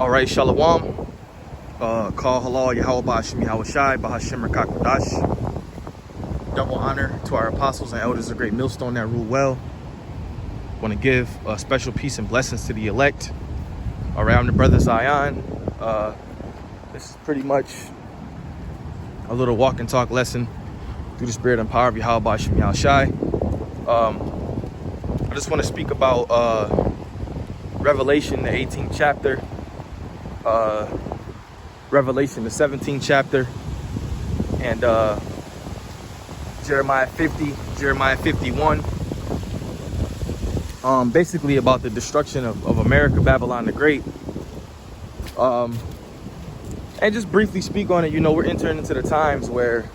All right, Shalom. Call halal Yahweh Ba'ashim Yahweh Shai Bahashim Rakakudash. Double honor to our apostles and elders of Great Millstone that rule well. Want to give a special peace and blessings to the elect. All right, I'm the brother Zayan. This is pretty much a little walk and talk lesson through the spirit and power of Yahweh Ba'ashim Yahweh Shai. I just want to speak about Revelation, the 18th chapter. Revelation, the 17th chapter, and Jeremiah 50, Jeremiah 51. Basically about the destruction of America, Babylon the Great. And just briefly speak on it. You know, we're entering into the times where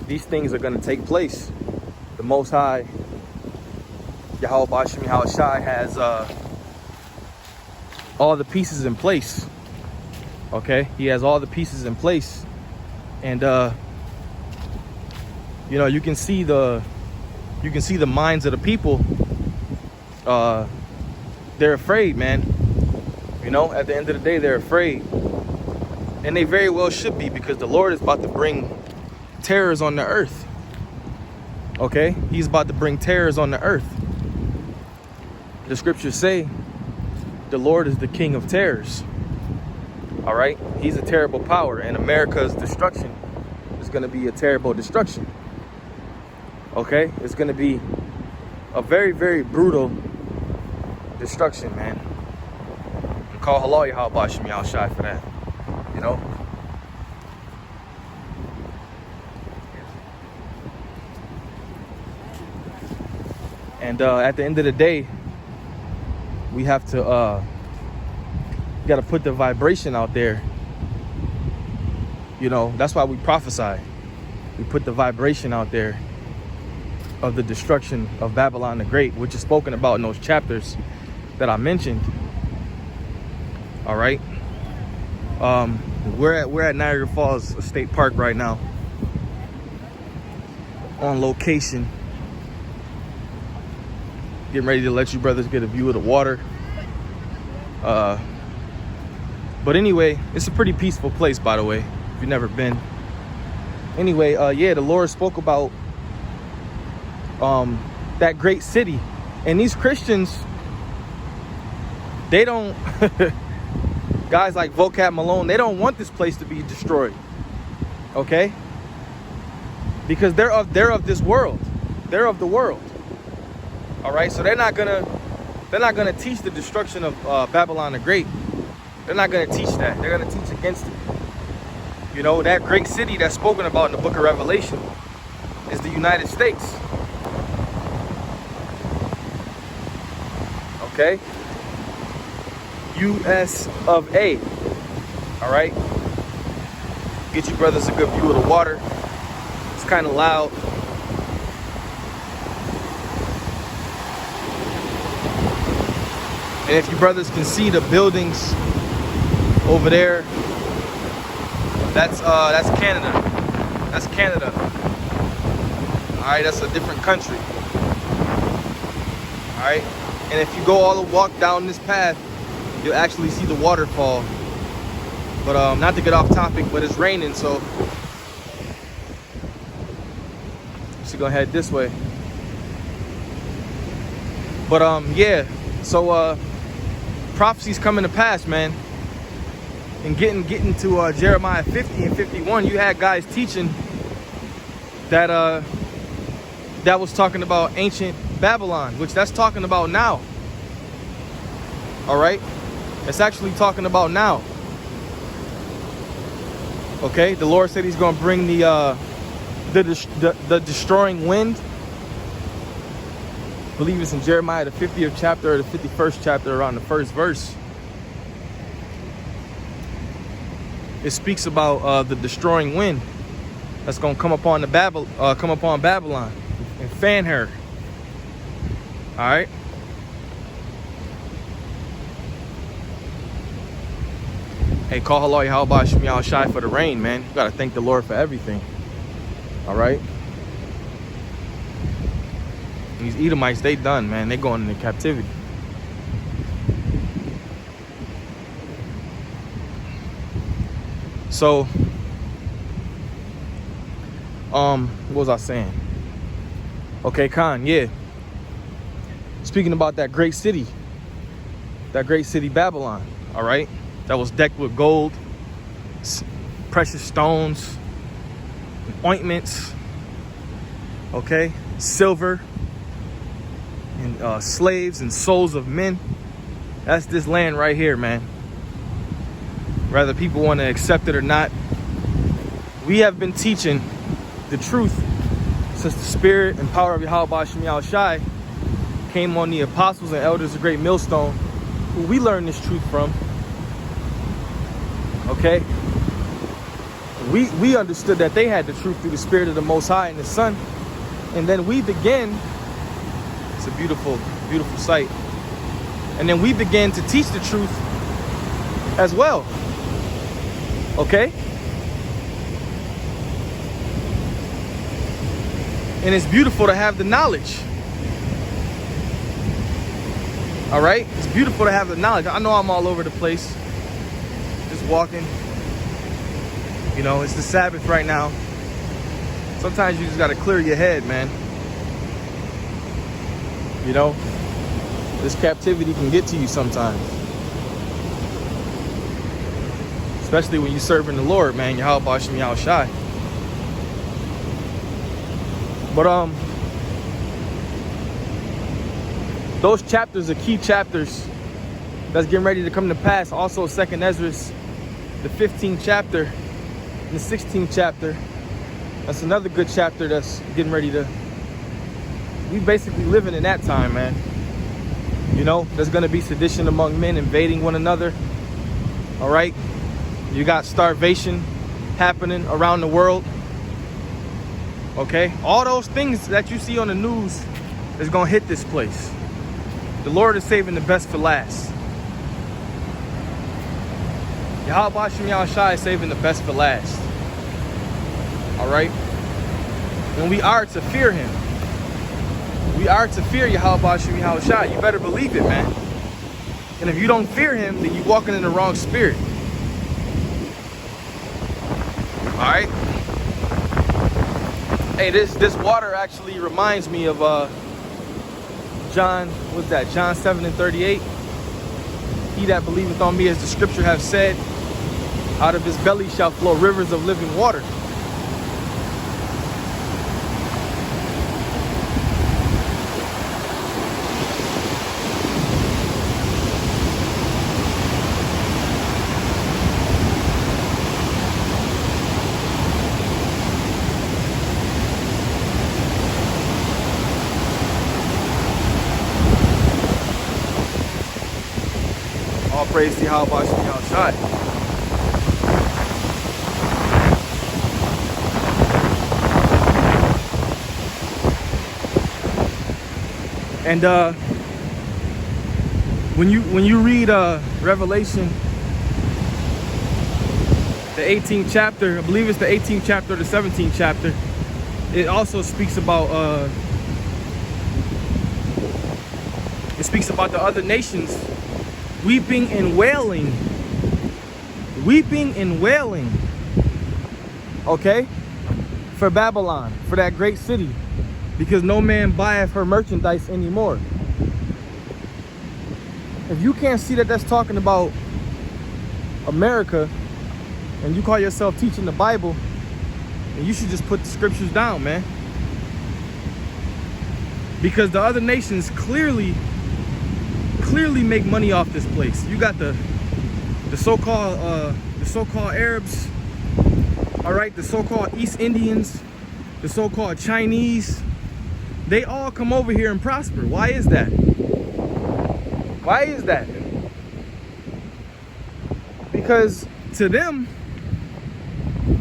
these things are going to take place. The Most High, Yahweh Ba'ashim Yahweh Shai, has all the pieces in place. Okay, he has all the pieces in place, and you know, you can see the minds of the people. They're afraid, man. You know, at the end of the day, they're afraid, and they very well should be, because the Lord is about to bring terrors on the earth. Okay, he's about to bring terrors on the earth. The scriptures say the Lord is the king of terrors. All right, he's a terrible power, and America's destruction is going to be a terrible destruction. Okay, it's going to be a very, very brutal destruction, man. And call halal Yahweh Ba'ashim Yahweh Shai for that, you know. And at the end of the day, we have to got to put the vibration out there. You know, that's why we prophesy. We put the vibration out there of the destruction of Babylon the Great, which is spoken about in those chapters that I mentioned. All right, we're at Niagara Falls State Park right now, on location, getting ready to let you brothers get a view of the water. But anyway, it's a pretty peaceful place, by the way, if you've never been. Anyway, yeah, the Lord spoke about that great city. And these Christians, they don't, guys like Vocab Malone, they don't want this place to be destroyed. Okay? Because they're of this world. They're of the world. All right? So they're not gonna teach the destruction of Babylon the Great. They're not going to teach that. They're going to teach against it. You know, that great city that's spoken about in the book of Revelation is the United States. Okay? US of A. All right? Get you brothers a good view of the water. It's kind of loud. And if you brothers can see the buildings over there, that's Canada. That's Canada. All right, that's a different country. All right, and if you go all the walk down this path, you'll actually see the waterfall. But not to get off topic, but it's raining, so we're gonna head this way. But yeah, so prophecies coming to pass, man. And getting to Jeremiah 50 and 51, you had guys teaching that that was talking about ancient Babylon, which that's talking about now. All right, it's actually talking about now. Okay, the Lord said He's going to bring the destroying wind. I believe it's in Jeremiah the 50th chapter or the 51st chapter, around the first verse. It speaks about the destroying wind that's gonna come upon Babylon and fan her. All right. Hey, call halal Yahweh Ba'ashim Yahweh Shai for the rain, man. You gotta thank the Lord for everything. All right. These Edomites, they done, man. They going into captivity. So, what was I saying? Okay, Khan, yeah. Speaking about that great city Babylon, all right? That was decked with gold, precious stones, ointments, okay? Silver, and slaves and souls of men. That's this land right here, man. Whether people want to accept it or not, we have been teaching the truth since the spirit and power of Yahweh Shem Yahweh Shai came on the apostles and elders of Great Millstone, who we learned this truth from. Okay? We understood that they had the truth through the Spirit of the Most High and the Son. And then we began, it's a beautiful, beautiful sight. And then we began to teach the truth as well. Okay? And it's beautiful to have the knowledge. All right? It's beautiful to have the knowledge. I know I'm all over the place, just walking. You know, it's the Sabbath right now. Sometimes you just got to clear your head, man. You know, this captivity can get to you sometimes. Especially when you're serving the Lord, man. Yahweh Shem Yahweh Shai. But those chapters are key chapters that's getting ready to come to pass. Also, 2nd Ezra, the 15th chapter and the 16th chapter. That's another good chapter that's getting ready to... We basically living in that time, man. You know, there's going to be sedition among men, invading one another. All right? You got starvation happening around the world. Okay? All those things that you see on the news is going to hit this place. The Lord is saving the best for last. Yahweh Shem Yahweh Shai is saving the best for last. Alright? And we are to fear him. We are to fear Yahweh Shem Yahweh Shai. You better believe it, man. And if you don't fear him, then you're walking in the wrong spirit. Alright? Hey, this water actually reminds me of John, what's that? John 7:38. He that believeth on me, as the scripture have said, out of his belly shall flow rivers of living water. All praise to Yahweh Shem Yahweh Shai. And when you read Revelation, the 18th chapter, I believe it's the 18th chapter or the 17th chapter, it also speaks about the other nations weeping and wailing. Weeping and wailing. Okay? For Babylon, for that great city. Because no man buyeth her merchandise anymore. If you can't see that that's talking about America, and you call yourself teaching the Bible, then you should just put the scriptures down, man. Because the other nations clearly make money off this place. You got the so-called Arabs, all right, the so-called East Indians, the so-called Chinese. They all come over here and prosper. Why is that? Why is that? Because to them,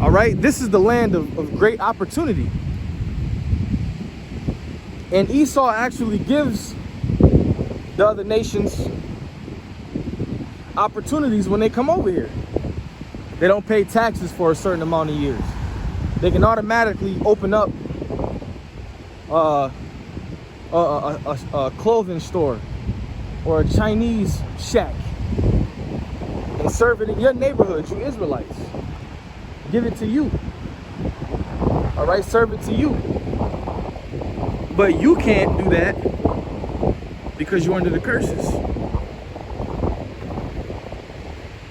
all right, this is the land of great opportunity. And Esau actually gives the other nations opportunities when they come over here. They don't pay taxes for a certain amount of years. They can automatically open up a clothing store or a Chinese shack and serve it in your neighborhood, you Israelites. give it to you. All right, serve it to you. But you can't do that because you're under the curses.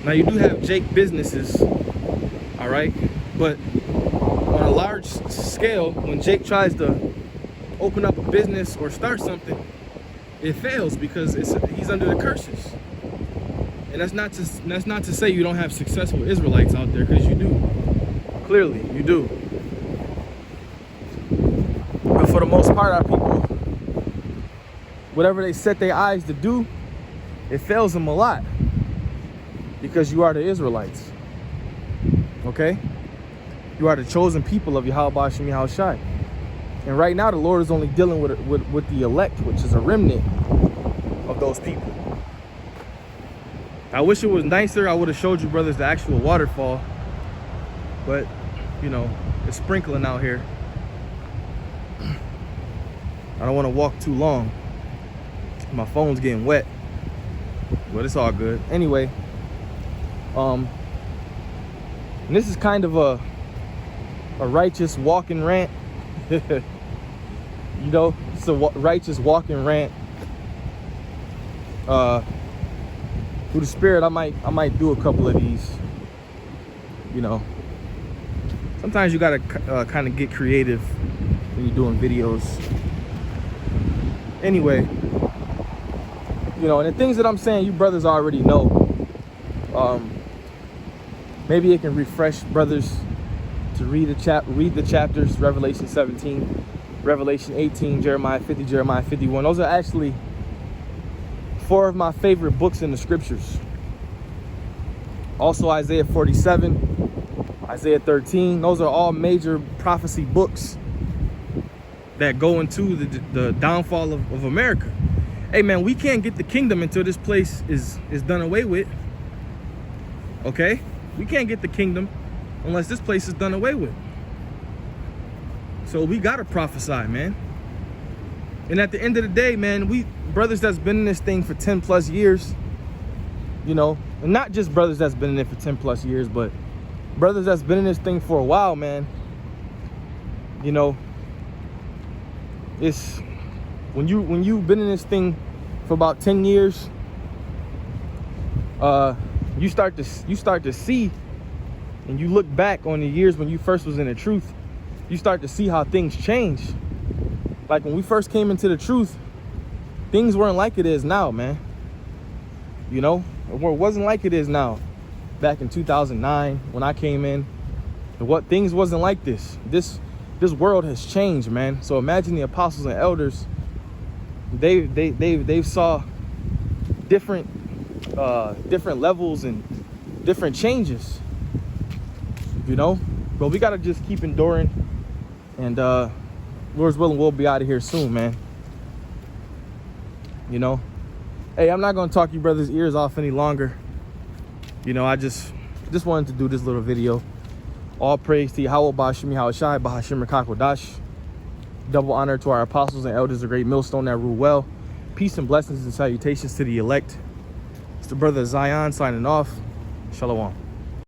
Now you do have Jake businesses, all right? But on a large scale, when Jake tries to open up a business or start something, it fails because he's under the curses. And that's not to say you don't have successful Israelites out there, because you do. Clearly, you do. But for the most part, our people, whatever they set their eyes to do, it fails them a lot. Because you are the Israelites. Okay? You are the chosen people of Yahweh Shem Yahushai. And right now, the Lord is only dealing with the elect, which is a remnant of those people. I wish it was nicer. I would have showed you, brothers, the actual waterfall. But, you know, it's sprinkling out here. I don't want to walk too long. My phone's getting wet. But it's all good. Anyway, and this is kind of a righteous walk and rant. You know, it's a righteous walk and rant. Through the Spirit, I might do a couple of these. You know, sometimes you gotta kind of get creative when you're doing videos. Anyway, you know, and the things that I'm saying, you brothers already know. Maybe it can refresh brothers to read the chapters, Revelation 17, Revelation 18, Jeremiah 50, Jeremiah 51. Those are actually 4 of my favorite books in the scriptures. Also Isaiah 47, Isaiah 13. Those are all major prophecy books that go into the downfall of America. Hey man, we can't get the kingdom until this place is done away with. Okay? We can't get the kingdom unless this place is done away with. So we gotta prophesy, man. And at the end of the day, man, we brothers that's been in this thing for 10 plus years, you know, and not just brothers that's been in it for 10 plus years, but brothers that's been in this thing for a while, man. You know, it's when you've been in this thing for about 10 years, you start to see, and you look back on the years when you first was in the truth, you start to see how things change. Like when we first came into the truth, things weren't like it is now, man. You know, it wasn't like it is now. Back in 2009, when I came in, things wasn't like this. This world has changed, man. So imagine the apostles and elders. They saw different levels and different changes. You know, but we gotta just keep enduring, and Lord's willing, we'll be out of here soon, man. You know, hey, I'm not gonna talk you brothers' ears off any longer. You know, I just wanted to do this little video. All praise to Yahweh Ba'ashim Yahushai Ba'ashim Rakakodash. Double honor to our apostles and elders, the great millstone that rule well. Peace and blessings and salutations to the elect. It's the brother Zayan signing off. Shalom.